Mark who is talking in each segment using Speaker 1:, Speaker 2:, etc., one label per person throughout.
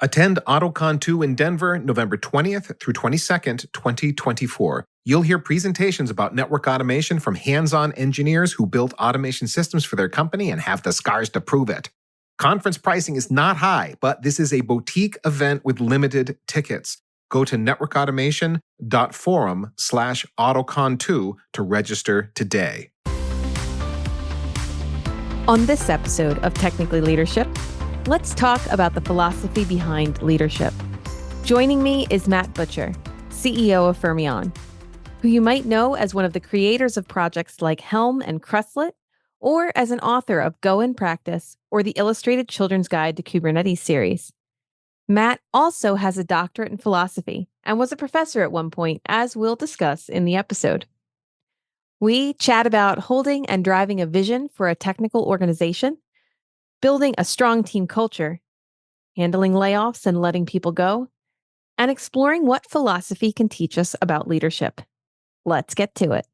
Speaker 1: Attend AutoCon 2 in Denver, November 20th through 22nd, 2024. You'll hear presentations about network automation from hands-on engineers who build automation systems for their company and have the scars to prove it. Conference pricing is not high, but this is a boutique event with limited tickets. Go to networkautomation.forum/AutoCon2 to register today.
Speaker 2: On this episode of Technically Leadership, let's talk about the philosophy behind leadership. Joining me is Matt Butcher, CEO of Fermyon, who you might know as one of the creators of projects like Helm and Crustlet, or as an author of Go and Practice or the Illustrated Children's Guide to Kubernetes series. Matt also has a doctorate in philosophy and was a professor at one point, as we'll discuss in the episode. We chat about holding and driving a vision for a technical organization, building a strong team culture, handling layoffs and letting people go, and exploring what philosophy can teach us about leadership. Let's get to it.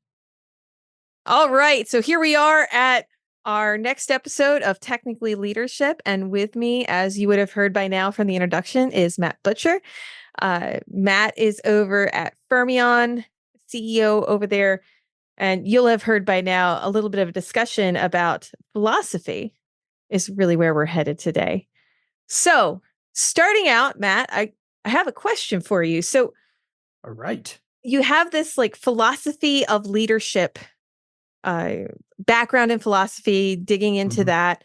Speaker 2: All right, so here we are at our next episode of Technically Leadership, and with me, as you would have heard by now from the introduction, is Matt Butcher. Matt is over at Fermyon, CEO over there, and you'll have heard by now a little bit of a discussion about philosophy is really where we're headed today. So, starting out, Matt, I have a question for you. So,
Speaker 3: all right,
Speaker 2: you have this like philosophy of leadership, background in philosophy, digging into that.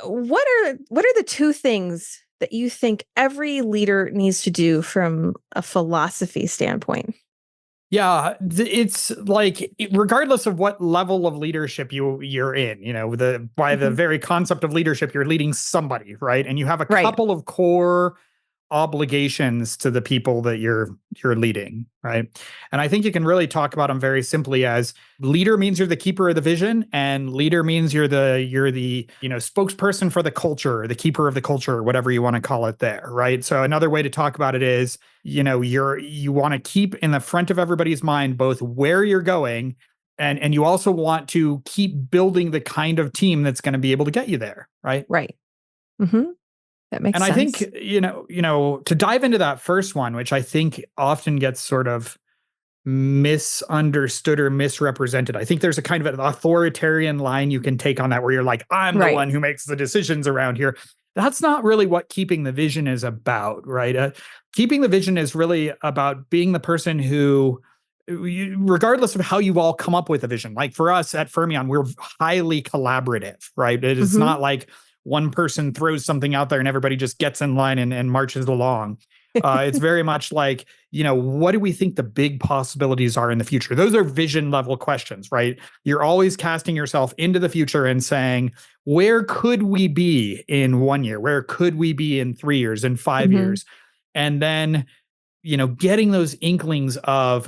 Speaker 2: What are the two things that you think every leader needs to do from a philosophy standpoint?
Speaker 3: Yeah, it's like, regardless of what level of leadership you're in, by the very concept of leadership, you're leading somebody, right? And you have a couple of core obligations to the people that you're leading, right? And I think you can really talk about them very simply as leader means you're the keeper of the vision, and leader means you're the spokesperson for the culture, or the keeper of the culture, or whatever you want to call it there, right? So another way to talk about it is, you want to keep in the front of everybody's mind both where you're going, and you also want to keep building the kind of team that's going to be able to get you there, right?
Speaker 2: Right. Mm-hmm. That makes sense.
Speaker 3: And I think, to dive into that first one, which I think often gets sort of misunderstood or misrepresented. I think there's a kind of an authoritarian line you can take on that, where you're like, I'm the one who makes the decisions around here. That's not really what keeping the vision is about, right? Keeping the vision is really about being the person who, regardless of how you all come up with a vision, like for us at Fermyon, we're highly collaborative, right? It is not like one person throws something out there and everybody just gets in line and marches along. It's very much like, what do we think the big possibilities are in the future? Those are vision level questions, right? You're always casting yourself into the future and saying, where could we be in 1 year? Where could we be in 3 years, in 5 years? And then, getting those inklings of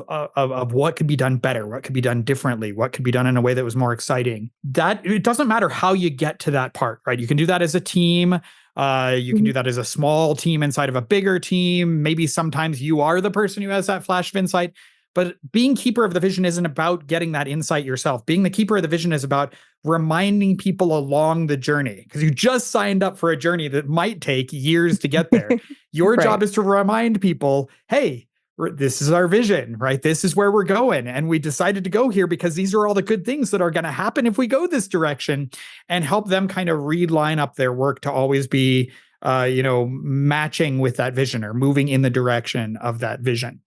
Speaker 3: what could be done better, what could be done differently, what could be done in a way that was more exciting. That it doesn't matter how you get to that part, right? You can do that as a team. You can do that as a small team inside of a bigger team. Maybe sometimes you are the person who has that flash of insight. But being keeper of the vision isn't about getting that insight yourself. Being the keeper of the vision is about reminding people along the journey, because you just signed up for a journey that might take years to get there. Your job is to remind people, hey, this is our vision, right? This is where we're going. And we decided to go here because these are all the good things that are going to happen if we go this direction, and help them kind of reline up their work to always be, matching with that vision or moving in the direction of that vision.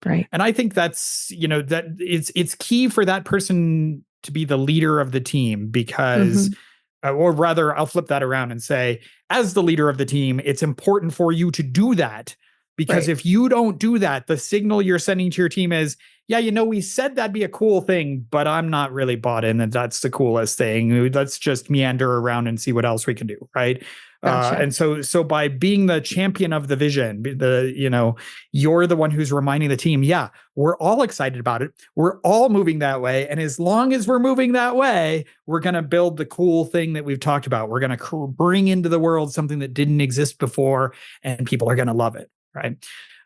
Speaker 2: Right.
Speaker 3: And I think that's, that it's key for that person to be the leader of the team, because, or rather, I'll flip that around and say, as the leader of the team, it's important for you to do that, because if you don't do that, the signal you're sending to your team is, we said that'd be a cool thing, but I'm not really bought in that that's the coolest thing. Let's just meander around and see what else we can do, right? Gotcha. And so by being the champion of the vision, you're the one who's reminding the team, we're all excited about it. We're all moving that way. And as long as we're moving that way, we're going to build the cool thing that we've talked about. We're going to bring into the world something that didn't exist before, and people are going to love it, right?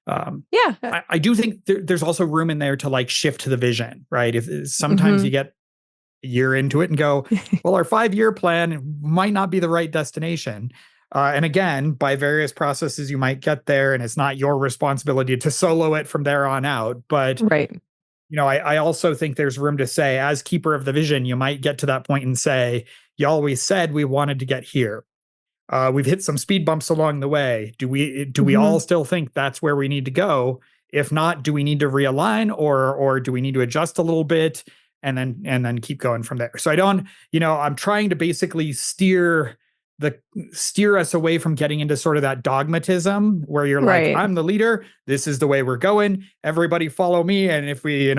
Speaker 3: I do think there's also room in there to like shift to the vision, right? If sometimes you get a year into it and go, well, our 5-year plan might not be the right destination. And again, by various processes, you might get there, and it's not your responsibility to solo it from there on out. But
Speaker 2: Right.
Speaker 3: I also think there's room to say, as keeper of the vision, you might get to that point and say, you always said we wanted to get here. We've hit some speed bumps along the way. Do we all still think that's where we need to go? If not, do we need to realign, or do we need to adjust a little bit and then keep going from there? So I'm trying to basically steer us away from getting into sort of that dogmatism where you're like,
Speaker 2: Right.
Speaker 3: I'm the leader. This is the way we're going. Everybody follow me. And if we,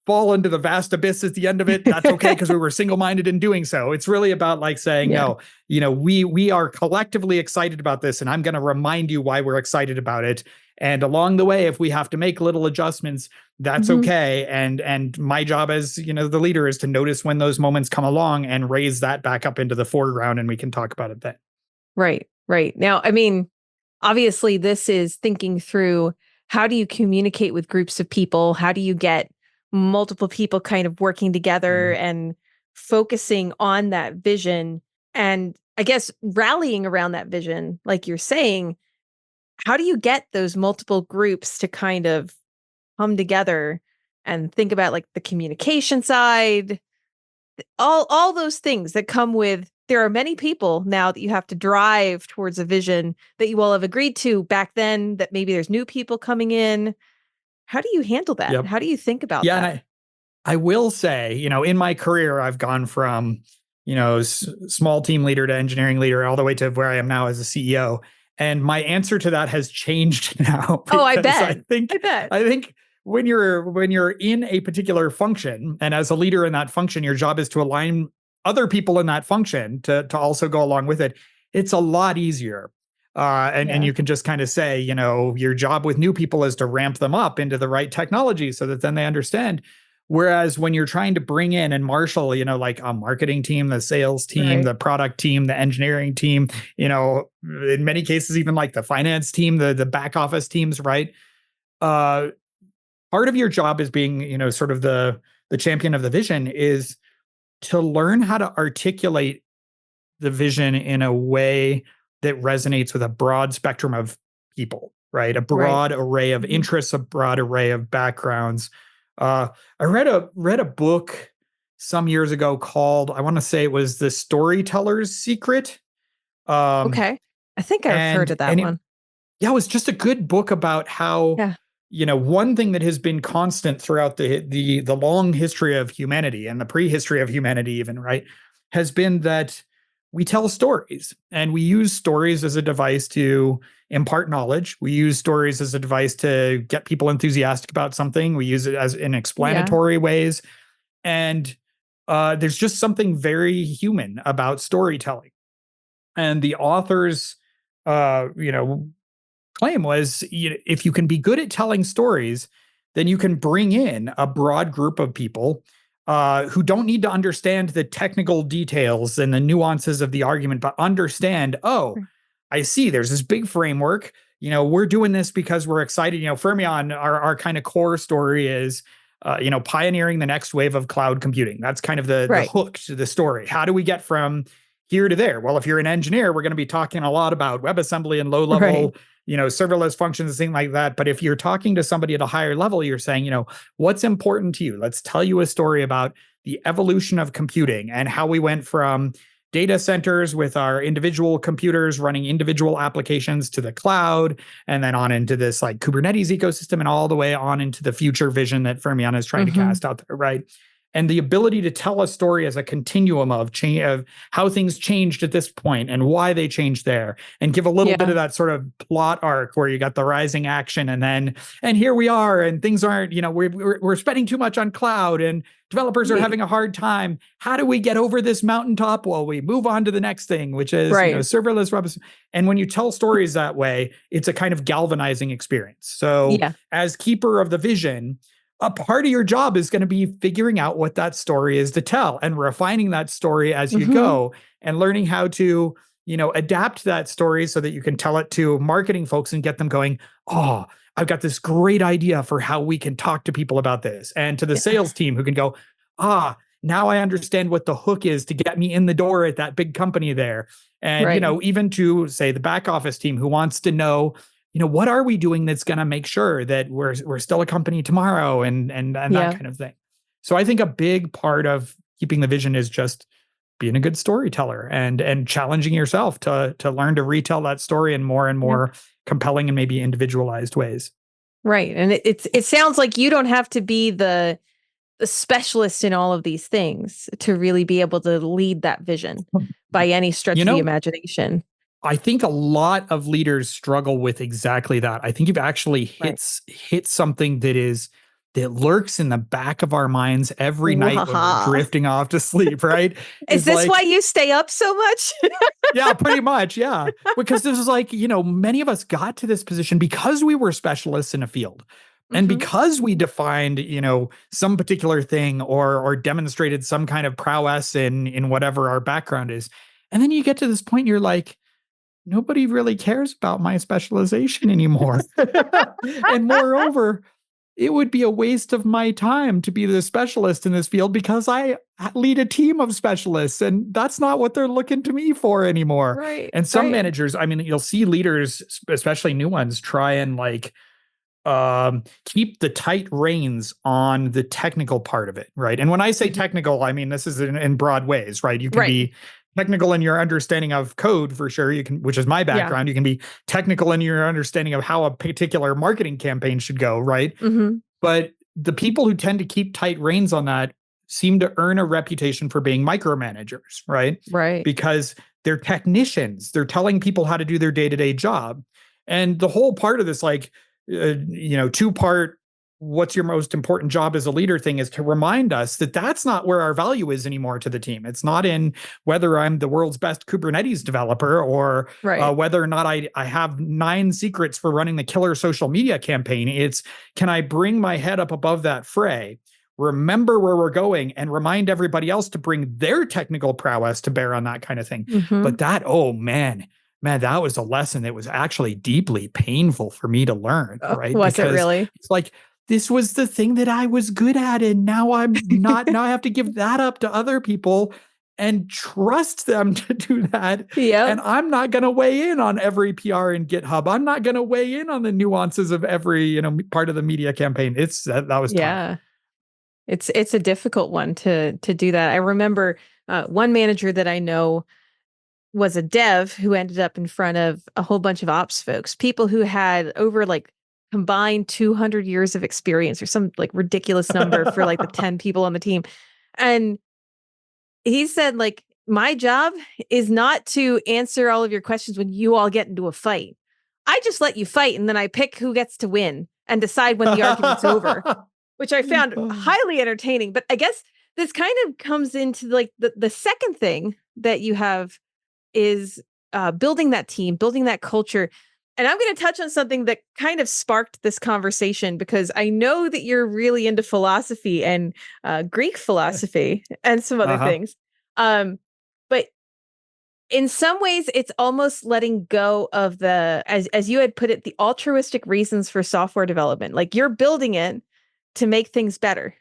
Speaker 3: fall into the vast abyss at the end of it, that's okay, because we were single-minded in doing so. It's really about like saying,
Speaker 2: Yeah.
Speaker 3: no, we are collectively excited about this, and I'm going to remind you why we're excited about it. And along the way, if we have to make little adjustments, that's okay. And my job as, the leader is to notice when those moments come along and raise that back up into the foreground, and we can talk about it then.
Speaker 2: Right. Right. Now, I mean, obviously this is thinking through, how do you communicate with groups of people? How do you get multiple people kind of working together and focusing on that vision, and I guess rallying around that vision, like you're saying? How do you get those multiple groups to kind of come together and think about like the communication side, all those things that come with, there are many people now that you have to drive towards a vision that you all have agreed to back then, that maybe there's new people coming in. How do you handle that?
Speaker 3: Yep.
Speaker 2: How do you think about
Speaker 3: Yeah,
Speaker 2: that?
Speaker 3: and I will say, in my career, I've gone from, small team leader to engineering leader, all the way to where I am now as a CEO. And my answer to that has changed now.
Speaker 2: Oh, I
Speaker 3: because
Speaker 2: bet.
Speaker 3: I think when you're in a particular function, and as a leader in that function, your job is to align other people in that function to also go along with it. It's a lot easier. And you can just kind of say, your job with new people is to ramp them up into the right technology so that then they understand. Whereas when you're trying to bring in and marshal, like a marketing team, the sales team,
Speaker 2: Right.
Speaker 3: the product team, the engineering team, in many cases, even like the finance team, the back office teams, right? Part of your job is being, sort of the champion of the vision, is to learn how to articulate the vision in a way that resonates with a broad spectrum of people, right? A broad array of interests, a broad array of backgrounds. I read a book some years ago called, I want to say it was The Storyteller's Secret.
Speaker 2: Okay. I think I've heard of that one.
Speaker 3: Yeah, it was just a good book about how,
Speaker 2: Yeah.
Speaker 3: one thing that has been constant throughout the long history of humanity, and the prehistory of humanity even, right, has been that we tell stories, and we use stories as a device to impart knowledge. We use stories as a device to get people enthusiastic about something. We use it as in explanatory ways. And there's just something very human about storytelling. And the author's, claim was, if you can be good at telling stories, then you can bring in a broad group of people who don't need to understand the technical details and the nuances of the argument, but understand, I see there's this big framework. We're doing this because we're excited. Fermyon, our kind of core story is, pioneering the next wave of cloud computing. That's kind of the hook to the story. How do we get from here to there? Well, if you're an engineer, we're going to be talking a lot about WebAssembly and low level, serverless functions and things like that. But if you're talking to somebody at a higher level, you're saying, what's important to you? Let's tell you a story about the evolution of computing and how we went from data centers with our individual computers running individual applications to the cloud, and then on into this like Kubernetes ecosystem, and all the way on into the future vision that Fermyon is trying to cast out there, right? And the ability to tell a story as a continuum of change, of how things changed at this point and why they changed there, and give a little bit of that sort of plot arc where you got the rising action, and here we are, and things aren't, we're spending too much on cloud, and developers are having a hard time. How do we get over this mountaintop? Well, we move on to the next thing, which is serverless web. And when you tell stories that way, it's a kind of galvanizing experience. So as keeper of the vision, a part of your job is going to be figuring out what that story is to tell, and refining that story as you go, and learning how to, adapt that story so that you can tell it to marketing folks and get them going, oh, I've got this great idea for how we can talk to people about this. And to the sales team who can go, now I understand what the hook is to get me in the door at that big company there. And, even to say the back office team who wants to know, what are we doing that's going to make sure that we're still a company tomorrow and that kind of thing. So I think a big part of keeping the vision is just being a good storyteller and challenging yourself to learn to retell that story in more and more compelling and maybe individualized ways.
Speaker 2: Right. And it sounds like you don't have to be the specialist in all of these things to really be able to lead that vision by any stretch of the imagination.
Speaker 3: I think a lot of leaders struggle with exactly that. I think you've actually hit something that lurks in the back of our minds every night when we're drifting off to sleep, right?
Speaker 2: Is this why you stay up so much?
Speaker 3: Yeah, pretty much. Yeah. Because this is many of us got to this position because we were specialists in a field. And because we defined, some particular thing or demonstrated some kind of prowess in whatever our background is. And then you get to this point and you're like, nobody really cares about my specialization anymore. And moreover, it would be a waste of my time to be the specialist in this field because I lead a team of specialists and that's not what they're looking to me for anymore.
Speaker 2: Right.
Speaker 3: And some managers, you'll see leaders, especially new ones, try and keep the tight reins on the technical part of it, right? And when I say technical, this is in broad ways, right? You can be technical in your understanding of code for sure. You can, which is my background. You can be technical in your understanding of how a particular marketing campaign should go, right? But the people who tend to keep tight reins on that seem to earn a reputation for being micromanagers, right?
Speaker 2: Right.
Speaker 3: Because they're technicians. They're telling people how to do their day-to-day job. And the whole part of this, two-part what's your most important job as a leader thing is to remind us that that's not where our value is anymore to the team. It's not in whether I'm the world's best Kubernetes developer or whether or not I have 9 secrets for running the killer social media campaign. It's, can I bring my head up above that fray, remember where we're going, and remind everybody else to bring their technical prowess to bear on that kind of thing. But that, man, that was a lesson that was actually deeply painful for me to learn, right?
Speaker 2: Was it really?
Speaker 3: It's like, this was the thing that I was good at, and now I'm not. Now I have to give that up to other people and trust them to do that. And I'm not going to weigh in on every PR in GitHub. I'm not going to weigh in on the nuances of every part of the media campaign. That was tough.
Speaker 2: It's a difficult one to do that. I remember one manager that I know was a dev who ended up in front of a whole bunch of ops folks, people who had over combined 200 years of experience or some ridiculous number for the 10 people on the team. And he said, my job is not to answer all of your questions when you all get into a fight. I just let you fight and then I pick who gets to win and decide when the argument's over, which I found highly entertaining. But I guess this kind of comes into the second thing that you have is building that team, building that culture. And I'm going to touch on something that kind of sparked this conversation because I know that you're really into philosophy and Greek philosophy and some other things. But in some ways, it's almost letting go of as you had put it, the altruistic reasons for software development. You're building it to make things better.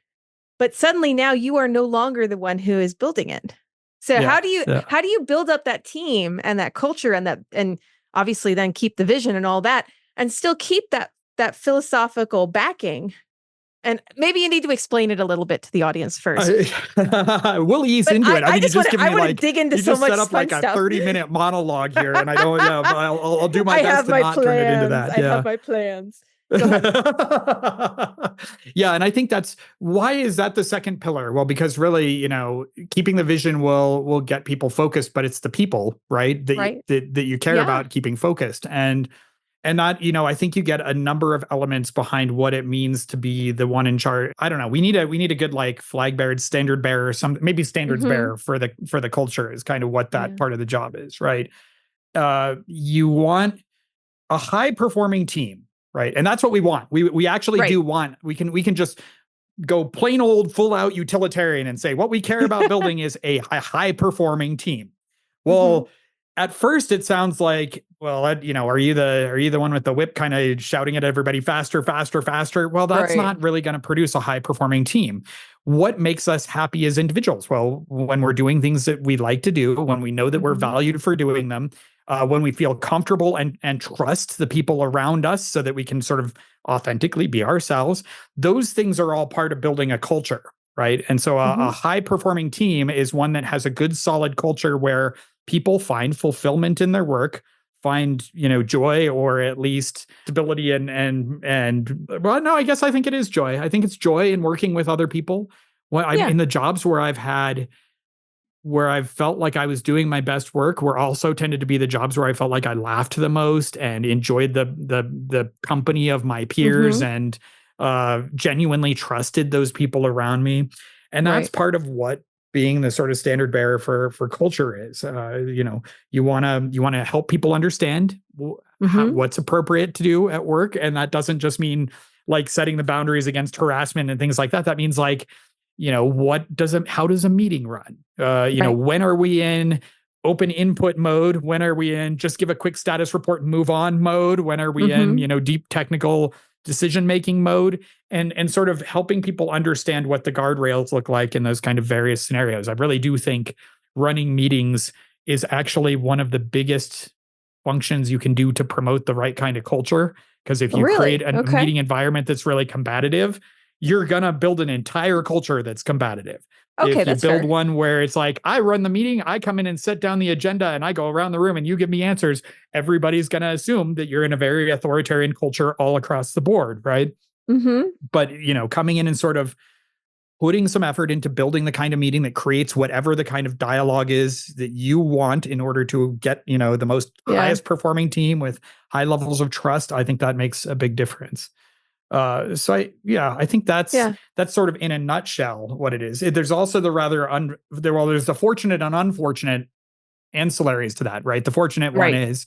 Speaker 2: But suddenly now you are no longer the one who is building it. So how do you build up that team and that culture and obviously then keep the vision and all that and still keep that philosophical backing? And maybe you need to explain it a little bit to the audience first.
Speaker 3: We'll ease into it.
Speaker 2: I want to dig into so much
Speaker 3: set up
Speaker 2: fun
Speaker 3: a
Speaker 2: stuff.
Speaker 3: 30-minute monologue here, and I don't know. I'll do my best to not turn it into that.
Speaker 2: I have my plans.
Speaker 3: Yeah, and I think why is that the second pillar? Well, because really, keeping the vision will get people focused, but it's the people, right? That you care about keeping focused. And that, I think you get a number of elements behind what it means to be the one in charge. I don't know. We need a good flag bearer, standard bearer, maybe standards bearer for the culture is kind of what that part of the job is, right? You want a high performing team. Right. And that's what we want. We actually do want, we can just go plain old full out utilitarian and say what we care about building is a high performing team. Well, At first, it sounds like, well, are you the one with the whip kind of shouting at everybody faster, faster, faster? Well, that's
Speaker 2: Right.
Speaker 3: not really going to produce a high performing team. What makes us happy as individuals? Well, when we're doing things that we like to do, when we know that we're valued for doing them, when we feel comfortable and trust the people around us so that we can sort of authentically be ourselves, those things are all part of building a culture, right? And so a high performing team is one that has a good, solid culture where people find fulfillment in their work, find, joy, or at least stability and well, no, I guess I think it is joy. I think it's joy in working with other people. When I'm in the jobs where I've felt like I was doing my best work, were also tended to be the jobs where I felt like I laughed the most and enjoyed the company of my peers and genuinely trusted those people around me. And that's part of what being the sort of standard bearer for culture is. You want to help people understand what's appropriate to do at work, and that doesn't just mean like setting the boundaries against harassment and things like that. That means like, how does a meeting run? When are we in open input mode? When are we in just give a quick status report and move on mode? When are we in, deep technical decision-making mode, and sort of helping people understand what the guardrails look like in those kind of various scenarios. I really do think running meetings is actually one of the biggest functions you can do to promote the right kind of culture. Because if you create a meeting environment that's really combative, you're going to build an entire culture that's combative. If you build one where it's like, I run the meeting, I come in and set down the agenda and I go around the room and you give me answers, everybody's going to assume that you're in a very authoritarian culture all across the board, right? But, coming in and sort of putting some effort into building the kind of meeting that creates whatever the kind of dialogue is that you want in order to get, the most highest performing team with high levels of trust, I think that makes a big difference. I think that's sort of in a nutshell what it is. There's also the there's the fortunate and unfortunate ancillaries to that, right? The fortunate one is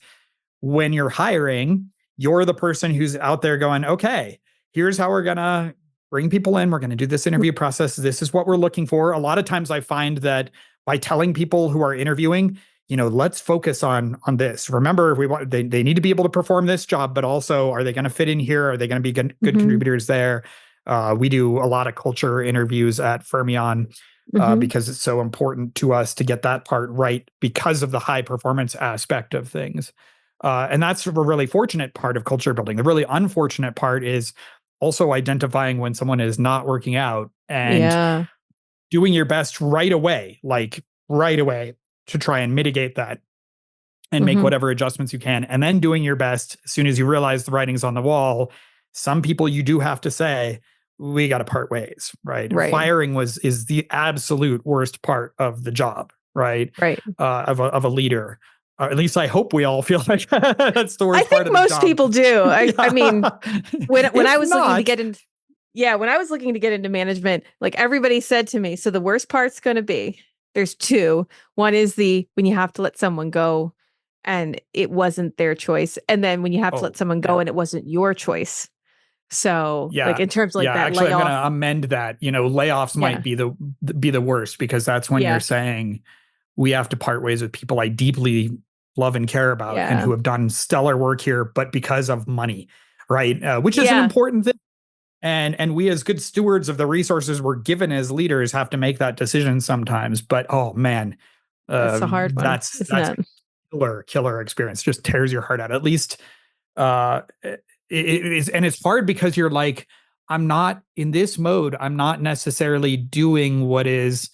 Speaker 3: when you're hiring, you're the person who's out there going, okay, here's how we're going to bring people in. We're going to do this interview process. This is what we're looking for. A lot of times I find that by telling people who are interviewing, let's focus on this. Remember, they need to be able to perform this job, but also, are they going to fit in here? Are they going to be good contributors there? We do a lot of culture interviews at Fermyon because it's so important to us to get that part right because of the high performance aspect of things. And that's a really fortunate part of culture building. The really unfortunate part is also identifying when someone is not working out and doing your best right away to try and mitigate that and make whatever adjustments you can. And then doing your best as soon as you realize the writing's on the wall. Some people you do have to say, we got to part ways, right? Firing is the absolute worst part of the job, right? Of a leader. Or at least I hope we all feel like that's the worst part of the job.
Speaker 2: I think most people do. I mean, when I was looking to get into, when I was looking to get into management, like everybody said to me, so the worst part's going to be, there's two. One is when you have to let someone go and it wasn't their choice. And then when you have to let someone go and it wasn't your choice. So like in terms of like that
Speaker 3: actually,
Speaker 2: layoff.
Speaker 3: I'm going to amend that. Layoffs might be the worst, because that's when you're saying we have to part ways with people I deeply love and care about and who have done stellar work here, but because of money, right? Which is an important thing. And we, as good stewards of the resources we're given as leaders, have to make that decision sometimes. But oh man,
Speaker 2: that's a hard one.
Speaker 3: That's a killer experience. Just tears your heart out. At least it is, and it's hard because you're like, I'm not in this mode. I'm not necessarily doing what is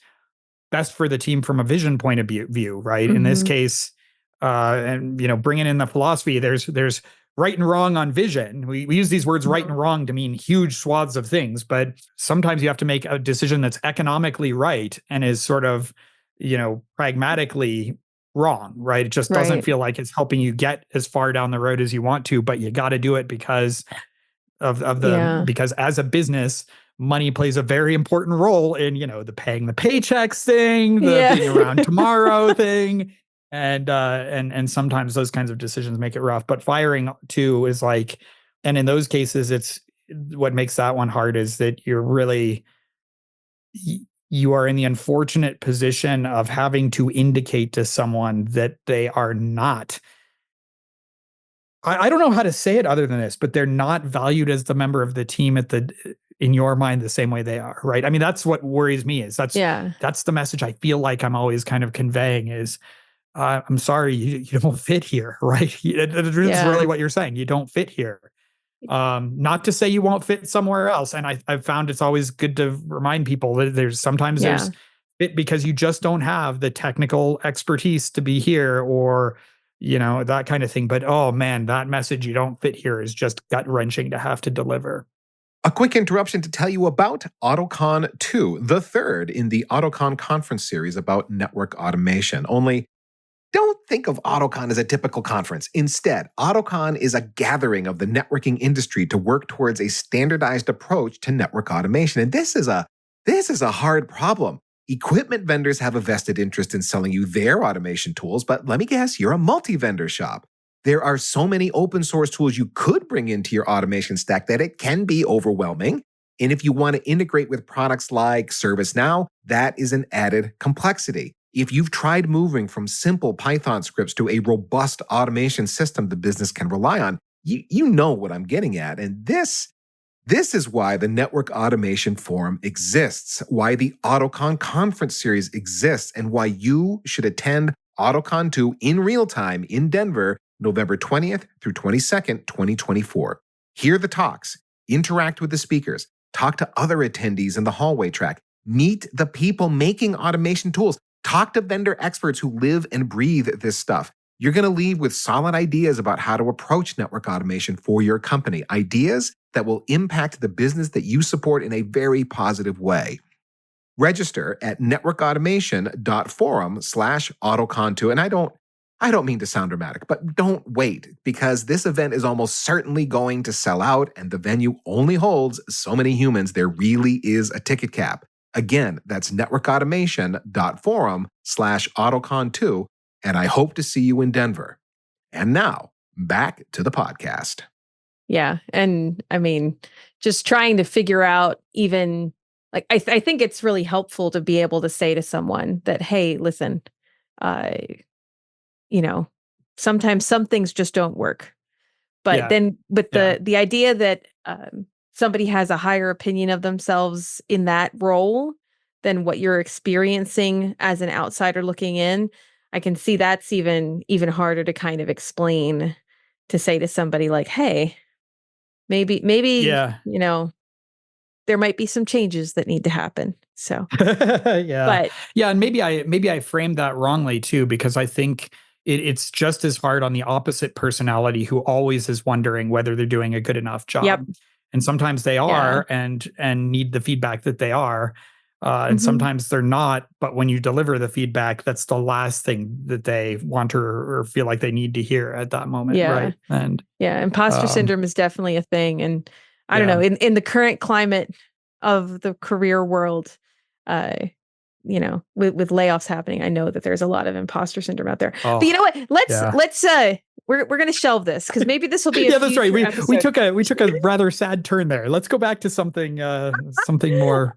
Speaker 3: best for the team from a vision point of view, right? In this case, and bringing in the philosophy, there's right and wrong on vision. We use these words right and wrong to mean huge swaths of things, but sometimes you have to make a decision that's economically right and is sort of, pragmatically wrong, right? It just doesn't feel like it's helping you get as far down the road as you want to, but you got to do it because because as a business, money plays a very important role in, the paying the paychecks thing, the being around tomorrow thing. And sometimes those kinds of decisions make it rough, but firing too is like, and in those cases, it's what makes that one hard is that you're really, you are in the unfortunate position of having to indicate to someone that they are not. I don't know how to say it other than this, but they're not valued as the member of the team in your mind the same way they are, right? I mean, that's what worries me. That's the message I feel like I'm always kind of conveying is, I'm sorry, you don't fit here, right? That's really what you're saying. You don't fit here. Not to say you won't fit somewhere else. And I've found it's always good to remind people that there's fit because you just don't have the technical expertise to be here or, that kind of thing. But oh man, that message, you don't fit here, is just gut wrenching to have to deliver.
Speaker 1: A quick interruption to tell you about AutoCon 2, the third in the AutoCon conference series about network automation. Only, don't think of AutoCon as a typical conference. Instead, AutoCon is a gathering of the networking industry to work towards a standardized approach to network automation. And this is a hard problem. Equipment vendors have a vested interest in selling you their automation tools, but let me guess, you're a multi-vendor shop. There are so many open source tools you could bring into your automation stack that it can be overwhelming. And if you want to integrate with products like ServiceNow, that is an added complexity. If you've tried moving from simple Python scripts to a robust automation system the business can rely on, you know what I'm getting at. And this is why the Network Automation Forum exists, why the AutoCon conference series exists, and why you should attend AutoCon 2 in real time in Denver, November 20th through 22nd, 2024. Hear the talks, interact with the speakers, talk to other attendees in the hallway track, meet the people making automation tools, talk to vendor experts who live and breathe this stuff. You're going to leave with solid ideas about how to approach network automation for your company, ideas that will impact the business that you support in a very positive way. Register at networkautomation.forum/AutoCon2. And I don't mean to sound dramatic, but don't wait, because this event is almost certainly going to sell out and the venue only holds so many humans. There really is a ticket cap. Again, that's networkautomation.forum/AutoCon2, and I hope to see you in Denver. And now, back to the podcast.
Speaker 2: Yeah. And I mean, just trying to figure out even, like, I think it's really helpful to be able to say to someone that, hey, listen, sometimes some things just don't work. But the idea that somebody has a higher opinion of themselves in that role than what you're experiencing as an outsider looking in, I can see that's even harder to kind of explain, to say to somebody like, hey, maybe, there might be some changes that need to happen. So,
Speaker 3: and maybe I framed that wrongly too, because I think it's just as hard on the opposite personality who always is wondering whether they're doing a good enough job.
Speaker 2: Yep.
Speaker 3: And sometimes they are and need the feedback that they are. And sometimes they're not, but when you deliver the feedback, that's the last thing that they want or feel like they need to hear at that moment, right? And
Speaker 2: imposter syndrome is definitely a thing. And I don't know, in the current climate of the career world, with layoffs happening, I know that there's a lot of imposter syndrome out there. But you know what? Let's we're going to shelve this, because maybe this will be a
Speaker 3: that's right.
Speaker 2: episode.
Speaker 3: We took a rather sad turn there. Let's go back to something more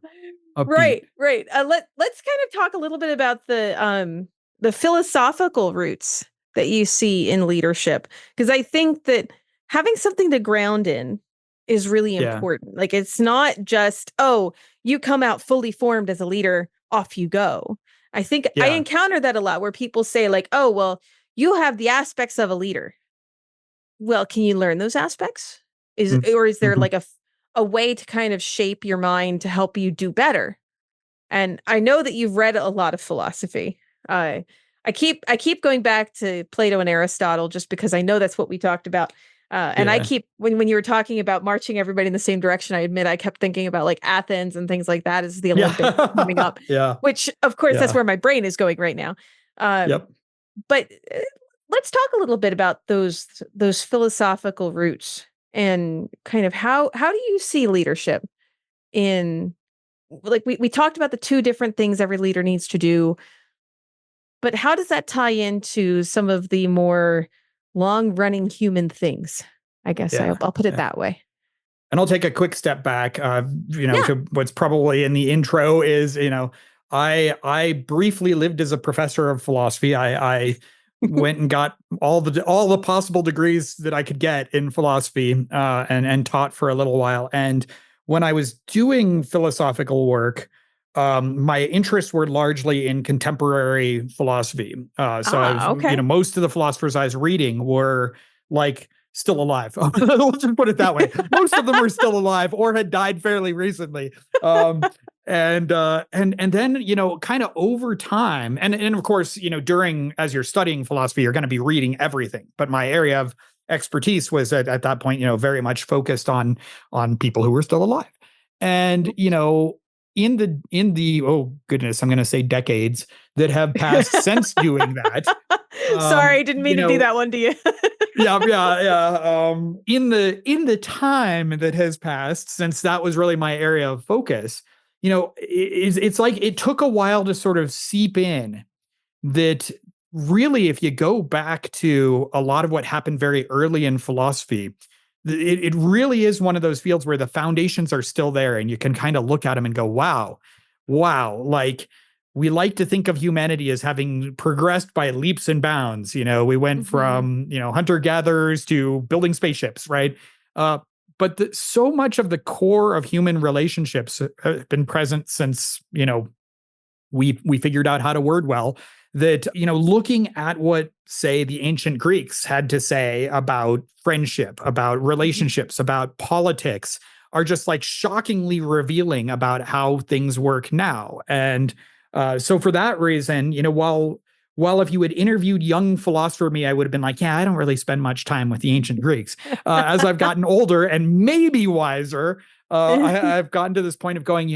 Speaker 3: upbeat.
Speaker 2: Right. Let's kind of talk a little bit about the philosophical roots that you see in leadership, because I think that having something to ground in is really important. Like, it's not just, oh, you come out fully formed as a leader, off you go. I think I encounter that a lot, where people say like, oh, well, you have the aspects of a leader. Well, can you learn those aspects? Or is there like a way to kind of shape your mind to help you do better? And I know that you've read a lot of philosophy. I keep going back to Plato and Aristotle, just because I know that's what we talked about. And I keep, when you were talking about marching everybody in the same direction, I admit I kept thinking about like Athens and things like that as the Olympics coming up. Which, of course, that's where my brain is going right now. But let's talk a little bit about those philosophical roots, and kind of how do you see leadership in, like, we talked about the two different things every leader needs to do, but how does that tie into some of the more long-running human things? I guess I'll put it that way.
Speaker 3: And I'll take a quick step back,
Speaker 2: Yeah.
Speaker 3: to what's probably in the intro is, I briefly lived as a professor of philosophy. I went and got all the possible degrees that I could get in philosophy, and taught for a little while. And when I was doing philosophical work, my interests were largely in contemporary philosophy. So I was,
Speaker 2: Okay.
Speaker 3: most of the philosophers I was reading were like still alive. Let's just put it that way. Most of them were still alive or had died fairly recently. And then, kind of over time, and of course, as you're studying philosophy, you're going to be reading everything. But my area of expertise was at that point, very much focused on people who were still alive. And, in the oh goodness, I'm going to say decades that have passed since doing that.
Speaker 2: Sorry, didn't mean to do that one to you.
Speaker 3: Yeah. In the time that has passed since that was really my area of focus, it's like it took a while to sort of seep in that really, if you go back to a lot of what happened very early in philosophy, it really is one of those fields where the foundations are still there and you can kind of look at them and go, wow, like we like to think of humanity as having progressed by leaps and bounds. We went from, hunter-gatherers to building spaceships, right? But so much of the core of human relationships have been present since, we figured out how to word well, that, looking at what, say, the ancient Greeks had to say about friendship, about relationships, about politics, are just like shockingly revealing about how things work now. And so for that reason, while if you had interviewed young philosopher me, I would have been like, yeah, I don't really spend much time with the ancient Greeks. As I've gotten older and maybe wiser, I've gotten to this point of going,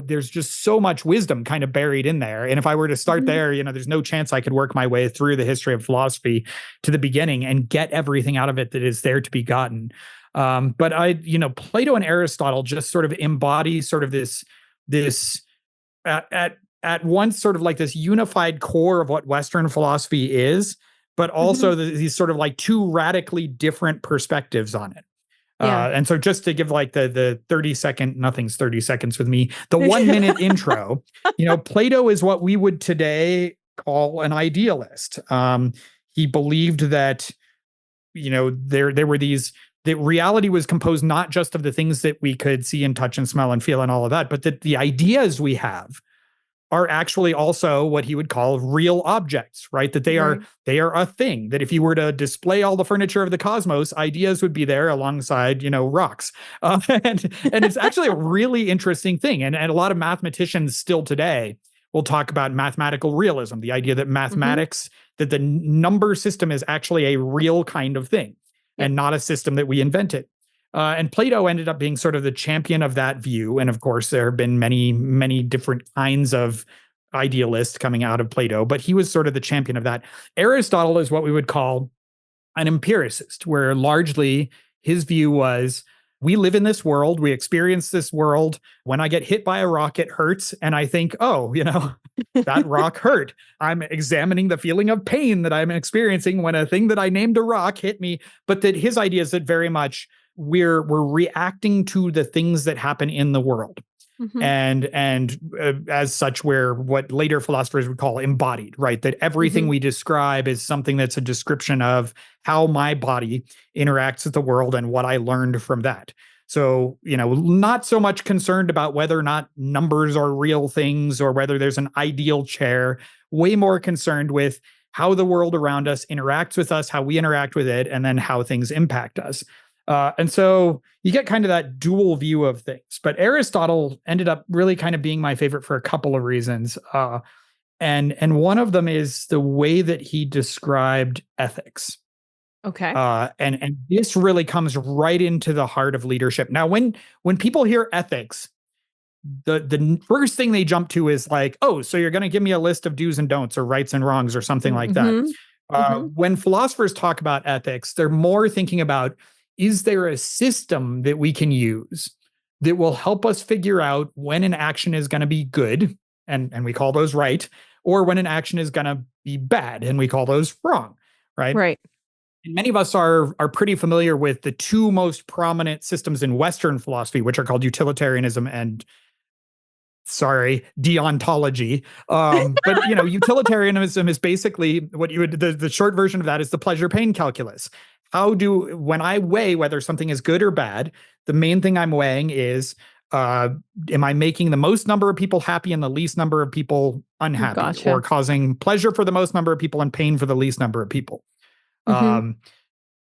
Speaker 3: there's just so much wisdom kind of buried in there. And if I were to start there, there's no chance I could work my way through the history of philosophy to the beginning and get everything out of it that is there to be gotten. But Plato and Aristotle just sort of embody sort of this at once sort of like this unified core of what Western philosophy is, but also these sort of like two radically different perspectives on it.
Speaker 2: Yeah.
Speaker 3: And so just to give like the 30-second, nothing's 30 seconds with me, the 1 minute intro, Plato is what we would today call an idealist. He believed that, there were these, that reality was composed not just of the things that we could see and touch and smell and feel and all of that, but that the ideas we have are actually also what he would call real objects, right? That they are a thing, that if you were to display all the furniture of the cosmos, ideas would be there alongside, rocks. And it's actually a really interesting thing. And a lot of mathematicians still today will talk about mathematical realism, the idea that mathematics, that the number system is actually a real kind of thing and not a system that we invented. And Plato ended up being sort of the champion of that view. And of course, there have been many, many different kinds of idealists coming out of Plato, but he was sort of the champion of that. Aristotle is what we would call an empiricist, where largely his view was, we live in this world, we experience this world. When I get hit by a rock, it hurts. And I think, that rock hurt. I'm examining the feeling of pain that I'm experiencing when a thing that I named a rock hit me. But that his idea is that very much we're reacting to the things that happen in the world. And as such, we're what later philosophers would call embodied, right? That everything we describe is something that's a description of how my body interacts with the world and what I learned from that. So, not so much concerned about whether or not numbers are real things or whether there's an ideal chair, way more concerned with how the world around us interacts with us, how we interact with it, and then how things impact us. And so you get kind of that dual view of things. But Aristotle ended up really kind of being my favorite for a couple of reasons. And one of them is the way that he described ethics.
Speaker 2: Okay.
Speaker 3: And this really comes right into the heart of leadership. Now, when people hear ethics, the first thing they jump to is like, oh, so you're going to give me a list of do's and don'ts or rights and wrongs or something like that. When philosophers talk about ethics, they're more thinking about, is there a system that we can use that will help us figure out when an action is going to be good, and we call those right, or when an action is going to be bad, and we call those wrong, right?
Speaker 2: Right.
Speaker 3: And many of us are pretty familiar with the two most prominent systems in Western philosophy, which are called utilitarianism and deontology. But utilitarianism is basically what you would, the short version of that is the pleasure pain calculus. When I weigh whether something is good or bad, the main thing I'm weighing is, am I making the most number of people happy and the least number of people unhappy,
Speaker 2: Gotcha.
Speaker 3: or causing pleasure for the most number of people and pain for the least number of people?
Speaker 2: Mhm.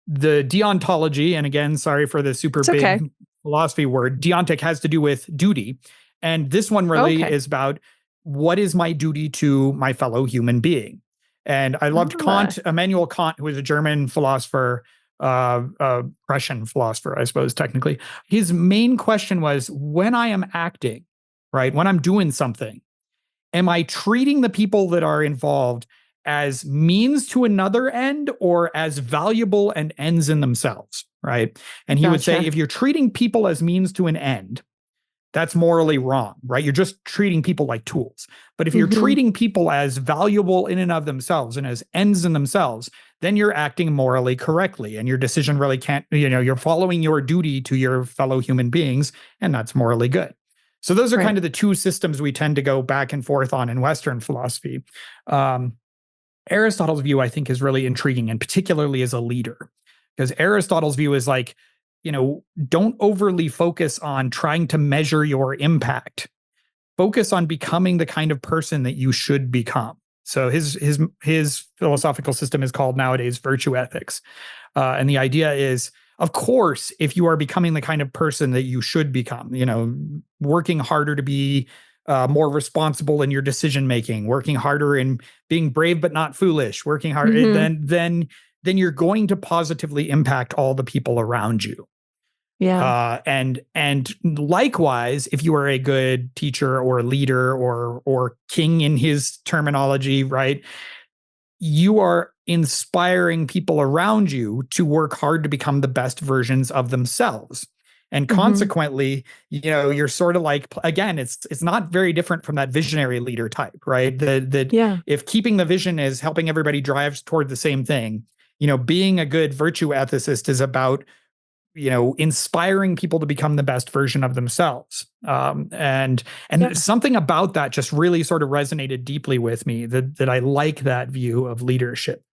Speaker 3: The deontology, and again, sorry for the super big philosophy word, deontic has to do with duty. And this one really is about, what is my duty to my fellow human being? And I loved Kant, Immanuel Kant, who was a German philosopher, Prussian philosopher, I suppose, technically. His main question was, when I am acting, right, when I'm doing something, am I treating the people that are involved as means to another end or as valuable and ends in themselves, right? And he would say, if you're treating people as means to an end, that's morally wrong, right? You're just treating people like tools. But if you're treating people as valuable in and of themselves and as ends in themselves, then you're acting morally correctly. And your decision really can't, you're following your duty to your fellow human beings, and that's morally good. So those are kind of the two systems we tend to go back and forth on in Western philosophy. Aristotle's view, I think, is really intriguing, and particularly as a leader, because Aristotle's view is like, don't overly focus on trying to measure your impact. Focus on becoming the kind of person that you should become. So his philosophical system is called nowadays virtue ethics. And the idea is, of course, if you are becoming the kind of person that you should become, working harder to be more responsible in your decision making, working harder in being brave but not foolish, working hard, then you're going to positively impact all the people around you.
Speaker 2: Yeah.
Speaker 3: And likewise, if you are a good teacher or leader or king in his terminology, right, you are inspiring people around you to work hard to become the best versions of themselves. And consequently, you're sort of like, again, it's not very different from that visionary leader type, right? If keeping the vision is helping everybody drive toward the same thing, being a good virtue ethicist is about, inspiring people to become the best version of themselves. And something about that just really sort of resonated deeply with me, that I like that view of leadership.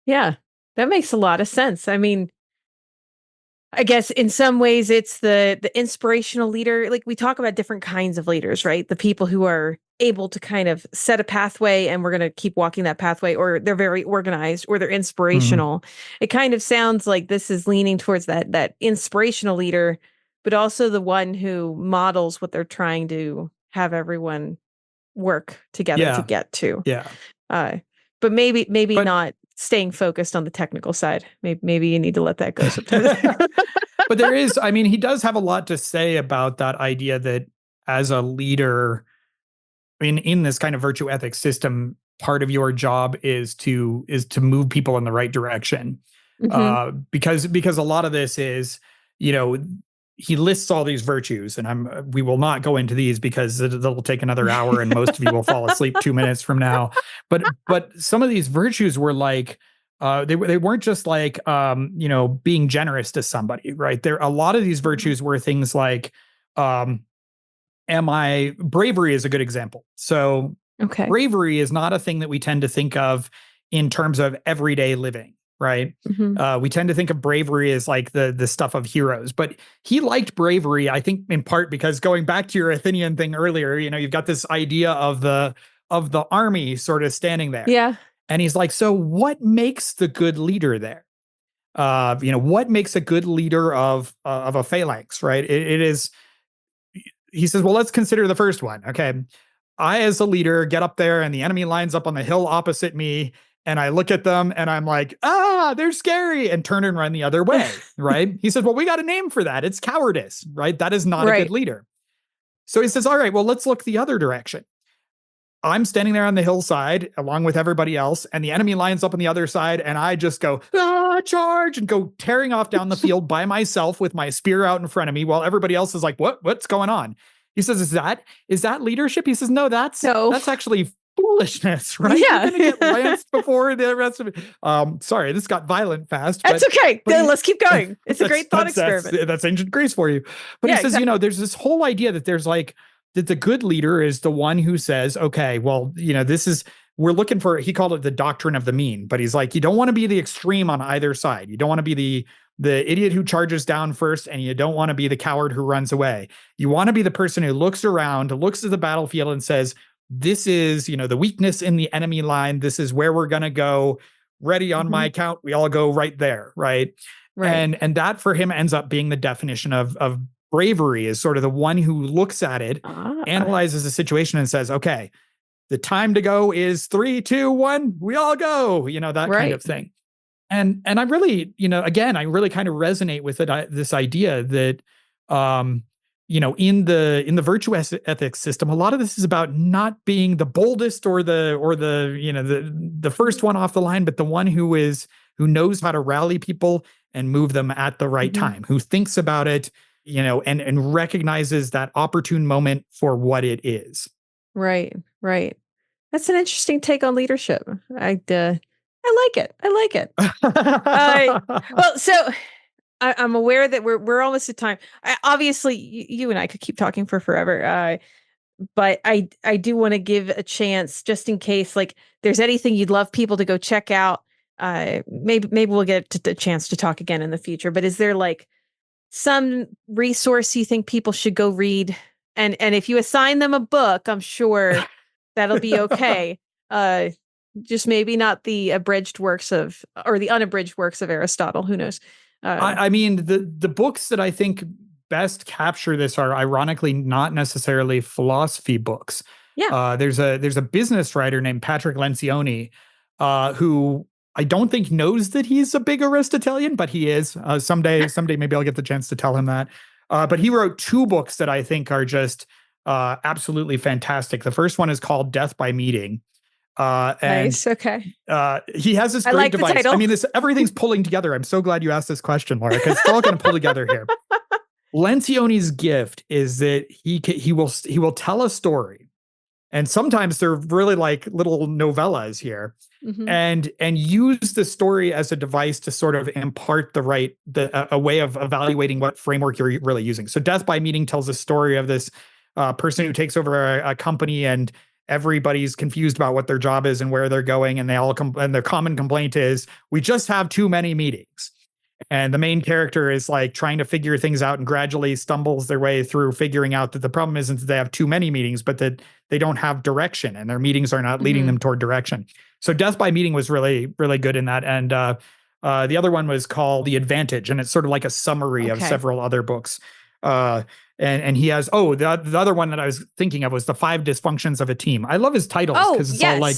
Speaker 2: Yeah, that makes a lot of sense. I mean, I guess in some ways it's the inspirational leader. Like, we talk about different kinds of leaders, right? The people who are able to kind of set a pathway and we're going to keep walking that pathway, or they're very organized, or they're inspirational. It kind of sounds like this is leaning towards that inspirational leader, but also the one who models what they're trying to have everyone work together to get to.
Speaker 3: Yeah.
Speaker 2: But maybe not staying focused on the technical side. Maybe you need to let that go sometimes.
Speaker 3: But there is, he does have a lot to say about that idea that as a leader, in this kind of virtue ethics system, part of your job is to move people in the right direction. Because a lot of this is, he lists all these virtues, and we will not go into these because it'll take another hour and most of you will fall asleep 2 minutes from now. But some of these virtues were like, they weren't just like, being generous to somebody, right? A lot of these virtues were things like, bravery is a good example. So bravery is not a thing that we tend to think of in terms of everyday living. Right. We tend to think of bravery as like the stuff of heroes, but he liked bravery, I think, in part because, going back to your Athenian thing earlier, you've got this idea of the army sort of standing there.
Speaker 2: Yeah.
Speaker 3: And he's like, so what makes the good leader there? What makes a good leader of a phalanx, right? It is, he says, well, let's consider the first one. Okay. I, as a leader, get up there and the enemy lines up on the hill opposite me. And I look at them and I'm like, they're scary, and turn and run the other way, right? He says, well, we got a name for that. It's cowardice, right? That is not a good leader. So he says, all right, well, let's look the other direction. I'm standing there on the hillside along with everybody else, and the enemy lines up on the other side, and I just go, charge, and go tearing off down the field by myself with my spear out in front of me while everybody else is like, what's going on? He says, is that leadership? He says, no, that's actually foolishness, right?
Speaker 2: Yeah.
Speaker 3: You're going to get lanced before the rest of it. Sorry, this got violent fast.
Speaker 2: That's okay.
Speaker 3: But
Speaker 2: Let's keep going. It's a great thought experiment.
Speaker 3: That's ancient Greece for you. But
Speaker 2: Yeah,
Speaker 3: he says,
Speaker 2: exactly.
Speaker 3: there's this whole idea that there's like, that the good leader is the one who says, okay, well, we're looking for, he called it the doctrine of the mean, but he's like, you don't want to be the extreme on either side. You don't want to be the idiot who charges down first, and you don't want to be the coward who runs away. You want to be the person who looks around, looks at the battlefield and says, this is, the weakness in the enemy line. This is where we're going to go. Ready on my count. We all go right there. Right.
Speaker 2: Right.
Speaker 3: And that for him ends up being the definition of bravery, is sort of the one who looks at it, analyzes the situation and says, okay, the time to go is 3, 2, 1. We all go, that kind of thing. And I really, again, I really kind of resonate with it. This idea that, in the virtue ethics system, a lot of this is about not being the boldest or the first one off the line, but the one who knows how to rally people and move them at the right time, who thinks about it, and recognizes that opportune moment for what it is.
Speaker 2: Right. That's an interesting take on leadership. I like it. Well, so I'm aware that we're almost at time. Obviously, you and I could keep talking for forever. But I do want to give a chance, just in case, like, there's anything you'd love people to go check out. Maybe we'll get the chance to talk again in the future. But is there like some resource you think people should go read? And if you assign them a book, I'm sure that'll be okay. Just maybe not the unabridged works of Aristotle. Who knows?
Speaker 3: I mean, the books that I think best capture this are ironically not necessarily philosophy books.
Speaker 2: Yeah.
Speaker 3: There's a business writer named Patrick Lencioni, who I don't think knows that he's a big Aristotelian, but he is. Someday maybe I'll get the chance to tell him that. But he wrote 2 books that I think are just absolutely fantastic. The first one is called Death by Meeting.
Speaker 2: Nice. Okay.
Speaker 3: He has this great device. I mean, everything's pulling together. I'm so glad you asked this question, Laura, because it's all going to pull together here. Lencioni's gift is that he will tell a story, and sometimes they're really like little novellas here, and use the story as a device to sort of impart a way of evaluating what framework you're really using. So, Death by Meeting tells a story of this person who takes over a company, and everybody's confused about what their job is and where they're going. And and their common complaint is, we just have too many meetings. And the main character is like trying to figure things out and gradually stumbles their way through figuring out that the problem isn't that they have too many meetings, but that they don't have direction and their meetings are not leading them toward direction. So Death by Meeting was really, really good in that. And the other one was called The Advantage. And it's sort of like a summary of several other books. And he has, the other one that I was thinking of was The 5 Dysfunctions of a Team. I love his titles because it's all like,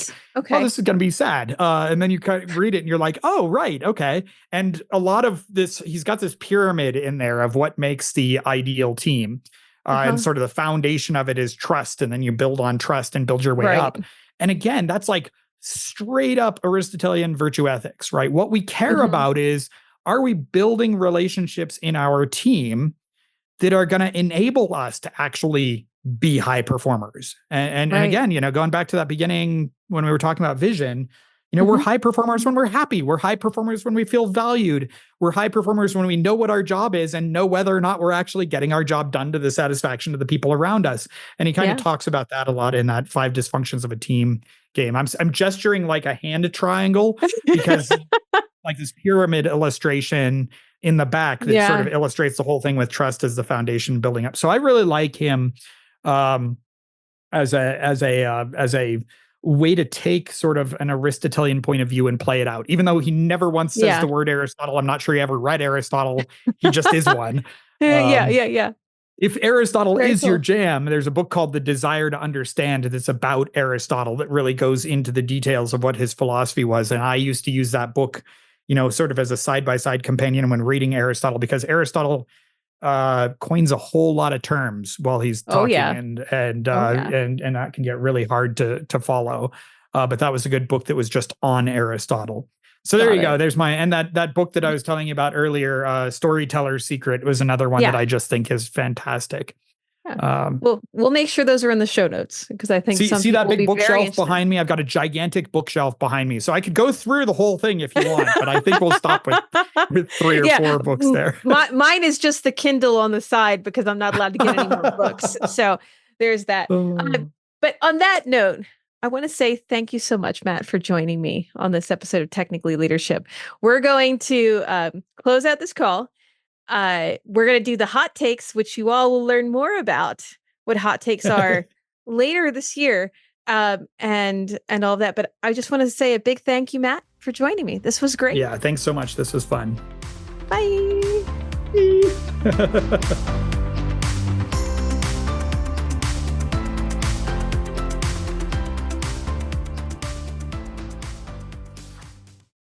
Speaker 3: this is going to be sad. And then you kind of read it and you're like, oh, right. Okay. And a lot of this, he's got this pyramid in there of what makes the ideal team. And sort of the foundation of it is trust. And then you build on trust and build your way up. And again, that's like straight up Aristotelian virtue ethics, right? What we care about is, are we building relationships in our team that are going to enable us to actually be high performers? And again, going back to that beginning when we were talking about vision, we're high performers when we're happy. We're high performers when we feel valued. We're high performers when we know what our job is and know whether or not we're actually getting our job done to the satisfaction of the people around us. And he kind of talks about that a lot in that 5 Dysfunctions of a Team game. I'm gesturing like a hand triangle because like this pyramid illustration in the back that sort of illustrates the whole thing with trust as the foundation building up. So I really like him as a way to take sort of an Aristotelian point of view and play it out. Even though he never once says the word Aristotle, I'm not sure he ever read Aristotle. He just is one. If Aristotle is your jam, there's a book called The Desire to Understand that's about Aristotle that really goes into the details of what his philosophy was. And I used to use that book, sort of as a side-by-side companion when reading Aristotle, because Aristotle coins a whole lot of terms while he's talking, and that can get really hard to follow. But that was a good book that was just on Aristotle. So there you go. There's and that book that I was telling you about earlier, Storyteller's Secret, was another one that I just think is fantastic.
Speaker 2: We'll make sure those are in the show notes because I think
Speaker 3: see that big bookshelf behind me? I've got a gigantic bookshelf behind me. So I could go through the whole thing if you want, but I think we'll stop with 3 or 4 books there.
Speaker 2: Mine is just the Kindle on the side because I'm not allowed to get any more books. So there's that. But on that note, I want to say thank you so much, Matt, for joining me on this episode of Technically Leadership. We're going to close out this call. We're going to do the hot takes, which you all will learn more about what hot takes are later this year, and all that. But I just want to say a big thank you, Matt, for joining me. This was great.
Speaker 3: Yeah, thanks so much. This was fun.
Speaker 2: Bye.